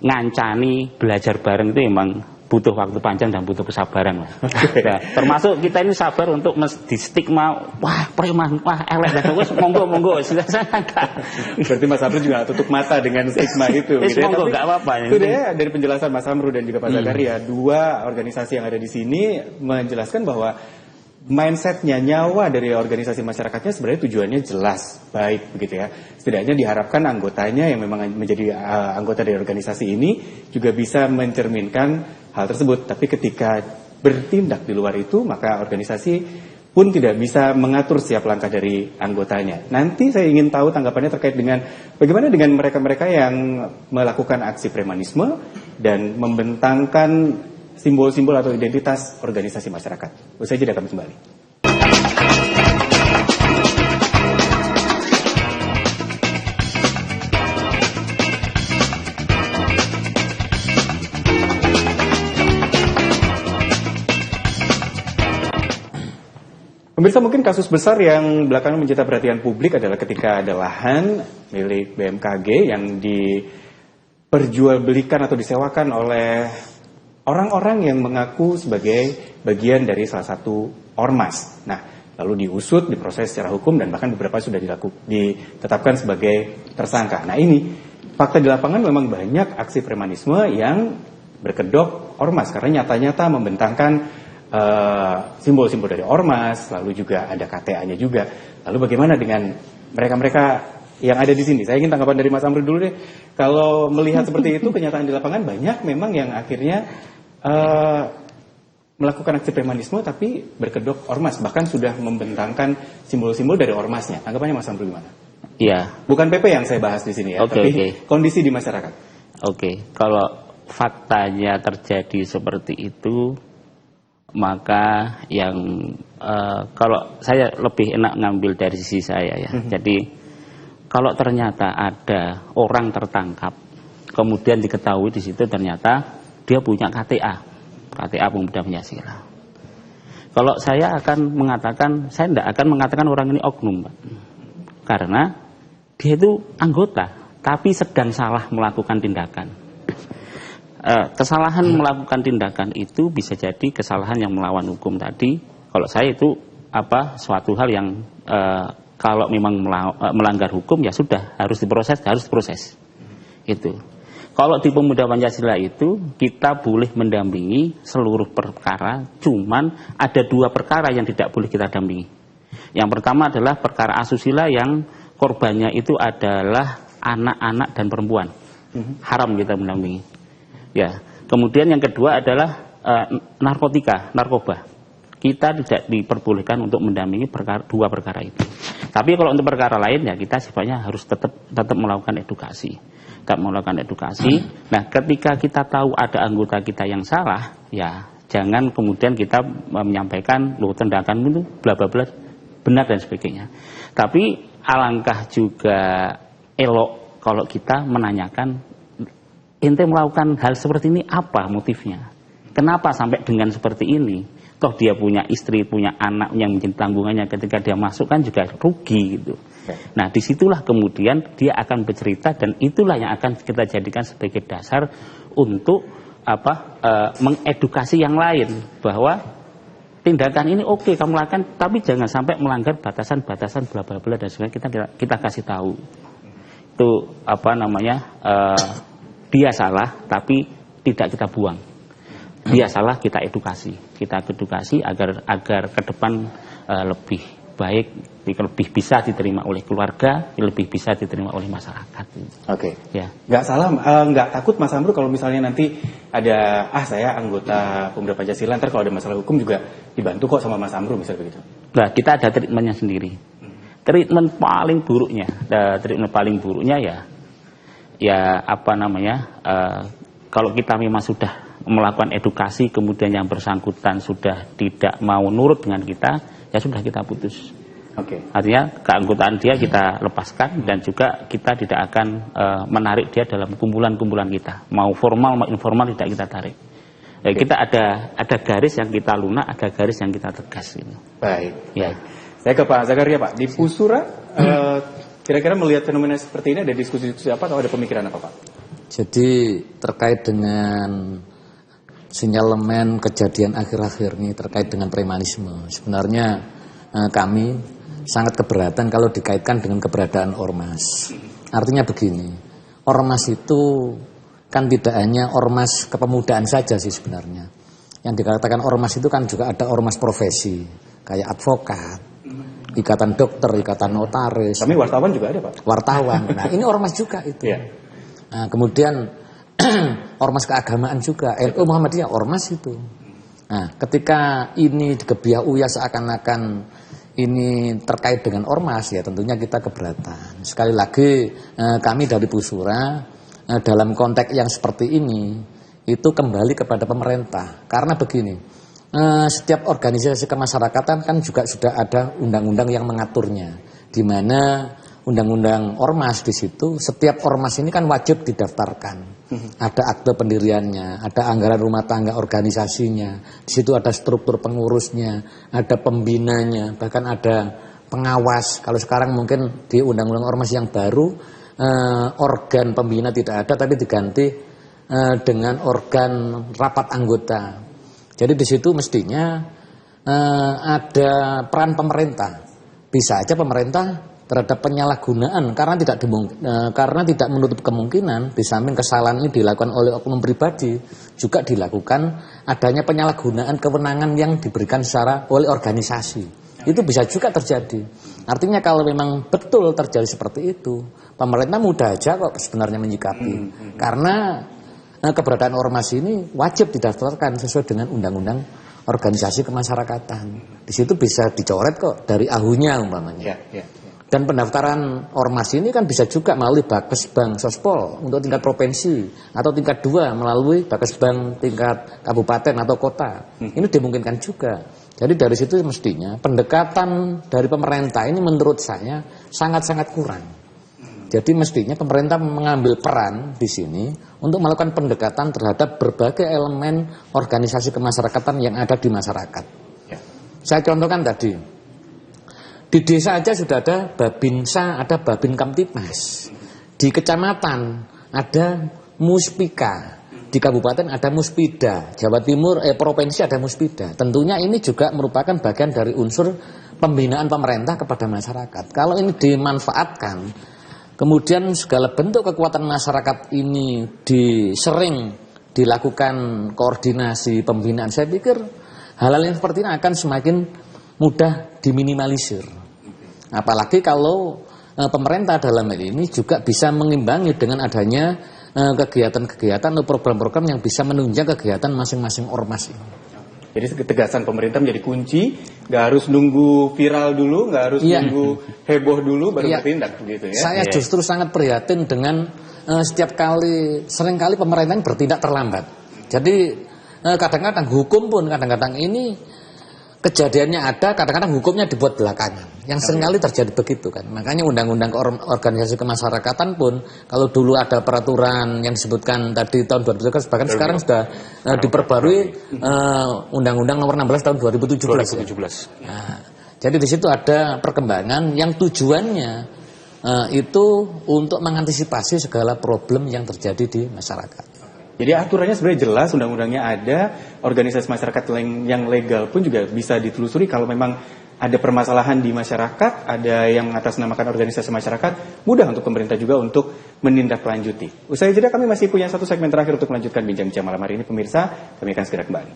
ngancani belajar bareng itu memang butuh waktu panjang dan butuh kesabaran. Nah, termasuk kita ini sabar untuk di stigma, wah preman, wah elek dan wes monggo Berarti Mas Amru juga tutup mata dengan stigma itu. Gitu ya. Monggo, nggak apa-apa. Itu deh dari penjelasan Mas Amru dan juga Pak Zakaria, dua organisasi yang ada di sini menjelaskan bahwa mindsetnya, nyawa dari organisasi masyarakatnya sebenarnya tujuannya jelas, baik begitu ya. Setidaknya diharapkan anggotanya yang memang menjadi anggota dari organisasi ini juga bisa mencerminkan hal tersebut. Tapi ketika bertindak di luar itu, maka organisasi pun tidak bisa mengatur siap langkah dari anggotanya. Nanti saya ingin tahu tanggapannya terkait dengan bagaimana dengan mereka-mereka yang melakukan aksi premanisme dan membentangkan simbol-simbol atau identitas organisasi masyarakat. Usai jeda kami kembali. Pemirsa, mungkin kasus besar yang belakangan mencita perhatian publik adalah ketika ada lahan milik BMKG yang diperjualbelikan atau disewakan oleh orang-orang yang mengaku sebagai bagian dari salah satu ormas. Nah, lalu diusut, diproses secara hukum, dan bahkan beberapa sudah ditetapkan sebagai tersangka. Nah, ini fakta di lapangan memang banyak aksi premanisme yang berkedok ormas karena nyata-nyata membentangkan simbol-simbol dari ormas, lalu juga ada KTA-nya juga. Lalu bagaimana dengan mereka-mereka yang ada di sini? Saya ingin tanggapan dari Mas Amru dulu deh. Kalau melihat seperti itu, kenyataan di lapangan banyak memang yang akhirnya melakukan aksi premanisme tapi berkedok ormas, bahkan sudah membentangkan simbol-simbol dari ormasnya. Tanggapannya Mas Amru gimana? Iya. Bukan PP yang saya bahas di sini ya, tapi kondisi di masyarakat. Kalau faktanya terjadi seperti itu, maka yang kalau saya lebih enak ngambil dari sisi saya ya. Jadi kalau ternyata ada orang tertangkap, kemudian diketahui di situ ternyata dia punya KTA Pemuda Pancasila. Kalau saya akan mengatakan, saya tidak akan mengatakan orang ini oknum, Pak. Karena dia itu anggota, tapi sedang salah melakukan tindakan. Kesalahan melakukan tindakan itu bisa jadi kesalahan yang melawan hukum tadi. Kalau saya itu suatu hal yang kalau memang melanggar hukum ya sudah harus diproses. Itu. Kalau di Pemuda Pancasila itu kita boleh mendampingi seluruh perkara, cuman ada dua perkara yang tidak boleh kita dampingi. Yang pertama adalah perkara asusila yang korbannya itu adalah anak-anak dan perempuan. Haram kita mendampingi. Ya. Kemudian yang kedua adalah narkoba. Kita tidak diperbolehkan untuk mendampingi dua perkara itu. Tapi kalau untuk perkara lain ya kita sifatnya harus tetap melakukan edukasi. Nah, ketika kita tahu ada anggota kita yang salah, ya jangan kemudian kita menyampaikan loh tindakanmu itu bla bla bla benar dan sebagainya. Tapi alangkah juga elok kalau kita menanyakan ente melakukan hal seperti ini apa motifnya? Kenapa sampai dengan seperti ini? Toh dia punya istri, punya anak yang menjadi tanggungannya, ketika dia masuk kan juga rugi gitu. Nah disitulah kemudian dia akan bercerita dan itulah yang akan kita jadikan sebagai dasar untuk mengedukasi yang lain bahwa tindakan ini oke kamu lakukan, tapi jangan sampai melanggar batasan-batasan bla bla bla dan sebagainya. Kita kasih tahu itu dia salah tapi tidak kita buang. Dia salah kita edukasi agar ke depan lebih baik, lebih bisa diterima oleh keluarga, lebih bisa diterima oleh masyarakat. Oke. Ya. Nggak salah, nggak takut Mas Amru kalau misalnya nanti ada, saya anggota Pemuda Pancasila, ntar kalau ada masalah hukum juga dibantu kok sama Mas Amru, misalnya begitu. Nah, kita ada treatmentnya sendiri. Treatment paling buruknya ya apa namanya, kalau kita memang sudah melakukan edukasi, kemudian yang bersangkutan sudah tidak mau nurut dengan kita, ya sudah kita putus. Oke. Artinya keanggotaan dia kita lepaskan, dan juga kita tidak akan menarik dia dalam kumpulan-kumpulan kita. Mau formal mau informal tidak kita tarik. Kita ada garis yang kita lunak, ada garis yang kita tegas. Gitu. Baik. Ya. Saya ke Pak Zakaria, Pak. Di Pusura, kira-kira melihat fenomena seperti ini ada diskusi-diskusi apa atau ada pemikiran apa, Pak? Jadi terkait dengan sinyalemen kejadian akhir-akhir ini terkait dengan premanisme, sebenarnya kami sangat keberatan kalau dikaitkan dengan keberadaan ormas. Artinya begini, ormas itu kan tidak hanya ormas kepemudaan saja sih sebenarnya. Yang dikatakan ormas itu kan juga ada ormas profesi, kayak advokat, ikatan dokter, ikatan notaris. Kami wartawan juga ada, Pak. Wartawan. Nah, ini ormas juga itu. Yeah. Nah, kemudian ormas keagamaan juga, NU Muhammadiyah ormas itu. Nah, ketika ini digebiah-uyah seakan-akan ini terkait dengan ormas, ya tentunya kita keberatan. Sekali lagi kami dari Pusura dalam konteks yang seperti ini itu kembali kepada pemerintah. Karena begini, setiap organisasi kemasyarakatan kan juga sudah ada undang-undang yang mengaturnya, di mana undang-undang ormas di situ, setiap ormas ini kan wajib didaftarkan. Ada akte pendiriannya, ada anggaran rumah tangga organisasinya, di situ ada struktur pengurusnya, ada pembinanya, bahkan ada pengawas. Kalau sekarang mungkin di undang-undang ormas yang baru, organ pembina tidak ada, tapi diganti dengan organ rapat anggota. Jadi di situ mestinya ada peran pemerintah. Bisa aja pemerintah terhadap penyalahgunaan karena tidak menutup kemungkinan di samping kesalahan ini dilakukan oleh oknum pribadi, juga dilakukan adanya penyalahgunaan kewenangan yang diberikan secara oleh organisasi. Itu bisa juga terjadi. Artinya kalau memang betul terjadi seperti itu, pemerintah mudah aja kok sebenarnya menyikapi. Karena keberadaan ormas ini wajib didaftarkan sesuai dengan undang-undang organisasi kemasyarakatan. Di situ bisa dicoret kok dari ahunya umpamanya. Dan pendaftaran ormas ini kan bisa juga melalui Bakesbang Sospol untuk tingkat provinsi, atau tingkat 2 melalui Bakesbang tingkat kabupaten atau kota. Ini dimungkinkan juga. Jadi dari situ mestinya pendekatan dari pemerintah ini menurut saya sangat-sangat kurang. Jadi mestinya pemerintah mengambil peran di sini untuk melakukan pendekatan terhadap berbagai elemen organisasi kemasyarakatan yang ada di masyarakat. Saya contohkan tadi. Di desa aja sudah ada Babinsa, ada Babin Kamtipmas. Di kecamatan ada Muspika. Di kabupaten ada Muspida. Jawa Timur, provinsi ada Muspida. Tentunya ini juga merupakan bagian dari unsur pembinaan pemerintah kepada masyarakat. Kalau ini dimanfaatkan, kemudian segala bentuk kekuatan masyarakat ini sering dilakukan koordinasi pembinaan, saya pikir hal-hal yang seperti ini akan semakin mudah diminimalisir. Apalagi kalau pemerintah dalam hal ini juga bisa mengimbangi dengan adanya kegiatan-kegiatan atau program-program yang bisa menunjang kegiatan masing-masing ormas ini. Jadi ketegasan pemerintah menjadi kunci, nggak harus nunggu viral dulu, nggak harus nunggu heboh dulu baru bertindak begitu ya. Saya justru sangat prihatin dengan seringkali pemerintah bertindak terlambat. Jadi kadang-kadang hukum pun kadang-kadang ini kejadiannya ada, kadang-kadang hukumnya dibuat belakangan. Yang seringkali terjadi begitu kan. Makanya undang-undang organisasi kemasyarakatan pun, kalau dulu ada peraturan yang disebutkan tadi tahun 2013, bahkan sekarang sudah diperbarui undang-undang nomor 16 tahun 2017. Nah, jadi di situ ada perkembangan yang tujuannya itu untuk mengantisipasi segala problem yang terjadi di masyarakat. Jadi aturannya sebenarnya jelas, undang-undangnya ada, organisasi masyarakat yang legal pun juga bisa ditelusuri kalau memang ada permasalahan di masyarakat, ada yang mengatasnamakan organisasi masyarakat, mudah untuk pemerintah juga untuk menindaklanjuti. Usai jeda kami masih punya satu segmen terakhir untuk melanjutkan bincang-bincang malam hari ini, pemirsa. Kami akan segera kembali.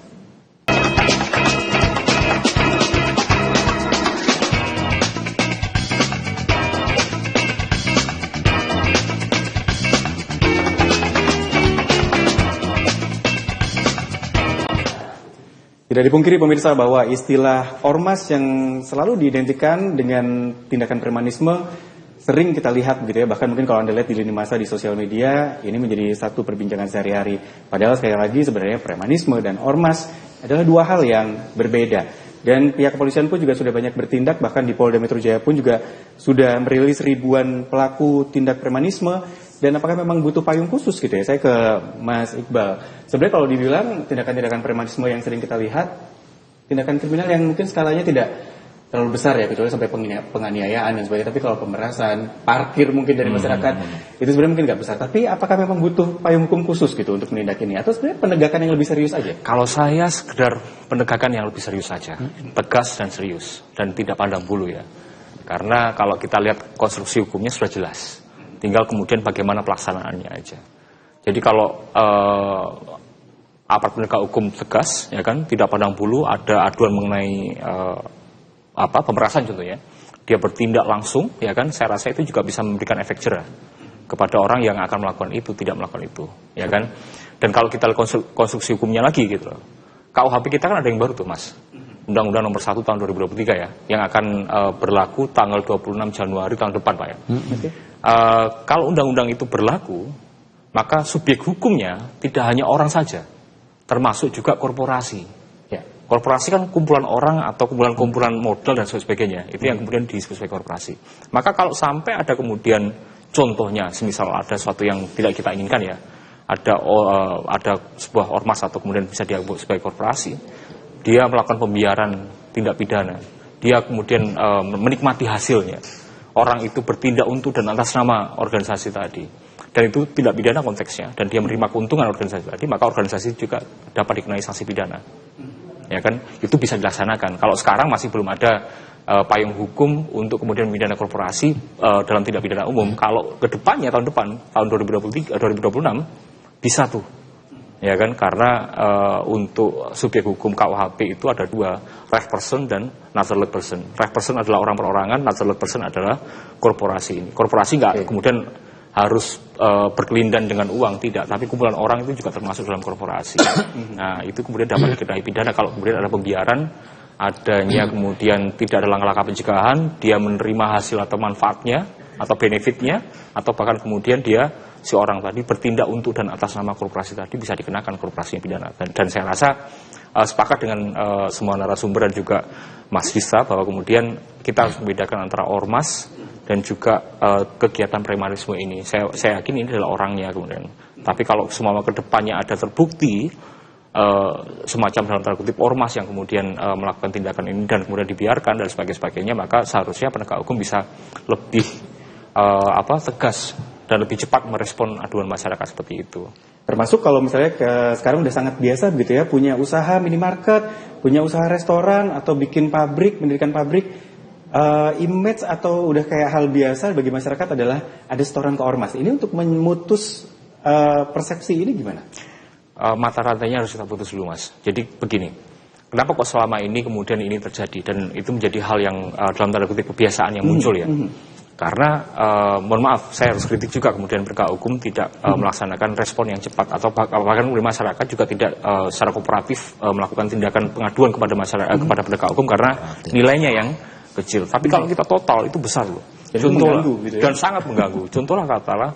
Tidak dipungkiri pemirsa bahwa istilah ormas yang selalu diidentikan dengan tindakan premanisme sering kita lihat begitu ya, bahkan mungkin kalau Anda lihat di lini masa di sosial media, ini menjadi satu perbincangan sehari-hari. Padahal sekali lagi sebenarnya premanisme dan ormas adalah dua hal yang berbeda. Dan pihak kepolisian pun juga sudah banyak bertindak, bahkan di Polda Metro Jaya pun juga sudah merilis ribuan pelaku tindak premanisme. Dan apakah memang butuh payung khusus gitu ya? Saya ke Mas Iqbal. Sebenarnya kalau dibilang tindakan-tindakan premanisme yang sering kita lihat, tindakan kriminal yang mungkin skalanya tidak terlalu besar ya, kecuali sampai penganiayaan dan sebagainya. Tapi kalau pemerasan, parkir mungkin dari masyarakat, itu sebenarnya mungkin nggak besar. Tapi apakah memang butuh payung hukum khusus gitu untuk menindak ini? Atau sebenarnya penegakan yang lebih serius aja? Kalau saya sekedar penegakan yang lebih serius saja, tegas dan serius, dan tidak pandang bulu ya. Karena kalau kita lihat konstruksi hukumnya sudah jelas. Tinggal kemudian bagaimana pelaksanaannya aja. Jadi kalau aparat penegak hukum tegas, ya kan, tidak pandang bulu, ada aduan mengenai pemerasan contohnya, dia bertindak langsung, ya kan, saya rasa itu juga bisa memberikan efek jerah kepada orang yang akan melakukan itu, tidak melakukan itu, ya kan. Dan kalau kita lihat konstruksi hukumnya lagi gitu loh, KUHP kita kan ada yang baru tuh Mas, Undang-Undang Nomor 1 Tahun 2023 ya, yang akan berlaku tanggal 26 Januari tahun depan Pak ya. Kalau undang-undang itu berlaku, maka subjek hukumnya tidak hanya orang saja, termasuk juga korporasi. Ya, korporasi kan kumpulan orang atau kumpulan modal dan sebagainya. Itu yang kemudian disebut sebagai korporasi. Maka kalau sampai ada kemudian contohnya, semisal ada sesuatu yang tidak kita inginkan ya, ada sebuah ormas atau kemudian bisa dianggap sebagai korporasi, dia melakukan pembiaran tindak pidana, dia kemudian menikmati hasilnya. Orang itu bertindak untuk dan atas nama organisasi tadi, dan itu tidak pidana konteksnya, dan dia menerima keuntungan organisasi tadi, maka organisasi juga dapat dikenai sanksi pidana, ya kan? Itu bisa dilaksanakan. Kalau sekarang masih belum ada payung hukum untuk kemudian memidana korporasi dalam tindak pidana umum. Kalau kedepannya tahun depan, tahun 2026 bisa tuh, ya kan? Karena untuk subjek hukum KUHP itu ada dua, reh person dan natural person. Reh person adalah orang perorangan, natural person adalah korporasi ini. Korporasi nggak kemudian harus berkelindan dengan uang, tidak, tapi kumpulan orang itu juga termasuk dalam korporasi. Nah, itu kemudian dapat dikenai pidana kalau kemudian ada pembiaran, adanya kemudian tidak ada langkah-langkah pencegahan, dia menerima hasil atau manfaatnya atau benefitnya, atau bahkan kemudian dia si orang tadi bertindak untuk dan atas nama korporasi tadi, bisa dikenakan korporasi yang pidana. Dan saya rasa sepakat dengan semua narasumber dan juga Mas Vista bahwa kemudian kita harus membedakan antara ormas dan juga kegiatan premanisme ini. Saya yakin ini adalah orangnya kemudian. Tapi kalau semua kedepannya ada terbukti semacam dalam tanda kutip ormas yang kemudian melakukan tindakan ini dan kemudian dibiarkan dan sebagainya, maka seharusnya penegak hukum bisa lebih tegas dan lebih cepat merespon aduan masyarakat seperti itu. Termasuk kalau misalnya sekarang udah sangat biasa begitu ya, punya usaha minimarket, punya usaha restoran atau bikin pabrik, mendirikan pabrik, image atau udah kayak hal biasa bagi masyarakat adalah ada setoran ke ormas. Ini untuk memutus persepsi ini gimana? Mata rantainya harus kita putus dulu Mas. Jadi begini, kenapa kok selama ini kemudian ini terjadi dan itu menjadi hal yang dalam tanda kutip kebiasaan yang muncul ya. Karena, mohon maaf, saya harus kritik juga kemudian penegak hukum tidak melaksanakan respon yang cepat atau bahkan oleh masyarakat juga tidak secara kooperatif melakukan tindakan pengaduan kepada masyarakat kepada penegak hukum karena nilainya yang kecil. Tapi kalau kita total itu besar loh. Contoh gitu ya? Dan sangat mengganggu. Contohlah katalah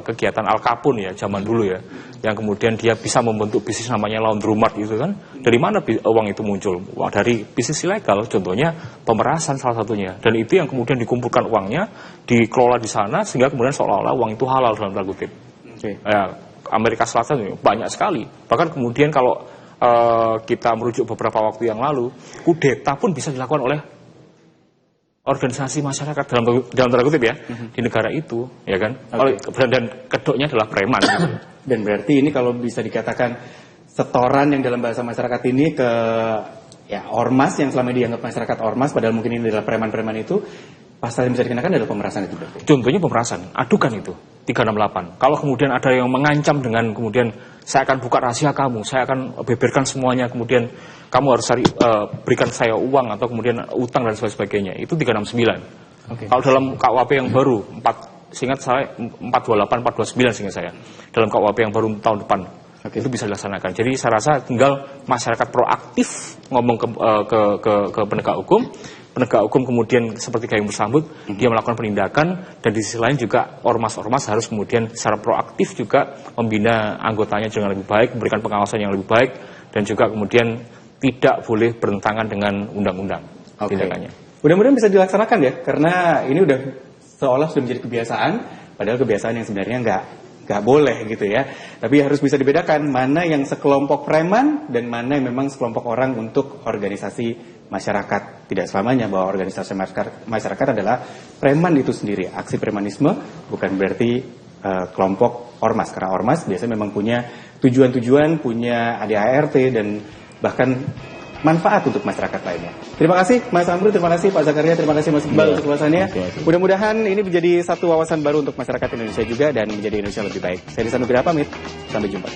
kegiatan Al Capone ya zaman dulu ya, yang kemudian dia bisa membentuk bisnis namanya laundromat gitu kan. Dari mana uang itu muncul? Wah, dari bisnis ilegal, contohnya pemerasan salah satunya. Dan itu yang kemudian dikumpulkan uangnya, dikelola di sana sehingga kemudian seolah-olah uang itu halal dalam tanda kutip. Ya, Amerika Selatan banyak sekali. Bahkan kemudian kalau kita merujuk beberapa waktu yang lalu, kudeta pun bisa dilakukan oleh organisasi masyarakat dalam tanda kutip ya, di negara itu, ya kan? Dan kedoknya adalah preman. Gitu. Dan berarti ini kalau bisa dikatakan setoran yang dalam bahasa masyarakat ini ke ya ormas yang selama ini dianggap masyarakat ormas, padahal mungkin ini adalah preman-preman itu, pasal yang bisa dikenakan adalah pemerasan itu berarti. Contohnya pemerasan, adukan itu 368. Kalau kemudian ada yang mengancam dengan kemudian saya akan buka rahasia kamu, saya akan beberkan semuanya, kemudian kamu harus berikan saya uang atau kemudian utang dan sebagainya, itu 369. Kalau dalam KUHP yang baru, seingat saya 428, 429 seingat saya, dalam KUHP yang baru tahun depan, Itu bisa dilaksanakan. Jadi saya rasa tinggal masyarakat proaktif ngomong ke penegak hukum. Penegak hukum kemudian seperti kayak bersambut, dia melakukan penindakan, dan di sisi lain juga ormas-ormas harus kemudian secara proaktif juga membina anggotanya dengan lebih baik, memberikan pengawasan yang lebih baik, dan juga kemudian tidak boleh bertentangan dengan undang-undang tindakannya. Mudah-mudahan bisa dilaksanakan ya, karena ini udah seolah sudah menjadi kebiasaan, padahal kebiasaan yang sebenarnya nggak boleh gitu ya. Tapi harus bisa dibedakan mana yang sekelompok preman dan mana yang memang sekelompok orang untuk organisasi masyarakat. Tidak selamanya bahwa organisasi masyarakat adalah preman itu sendiri. Aksi premanisme bukan berarti kelompok ormas, karena ormas biasanya memang punya tujuan-tujuan, punya ADART dan bahkan manfaat untuk masyarakat lainnya. Terima kasih Mas Amrul, terima kasih Pak Zakaria, terima kasih Mas Iqbal untuk ulasannya. Mudah-mudahan ini menjadi satu wawasan baru untuk masyarakat Indonesia juga dan menjadi Indonesia lebih baik. Saya Rizal Nugraha pamit, sampai jumpa.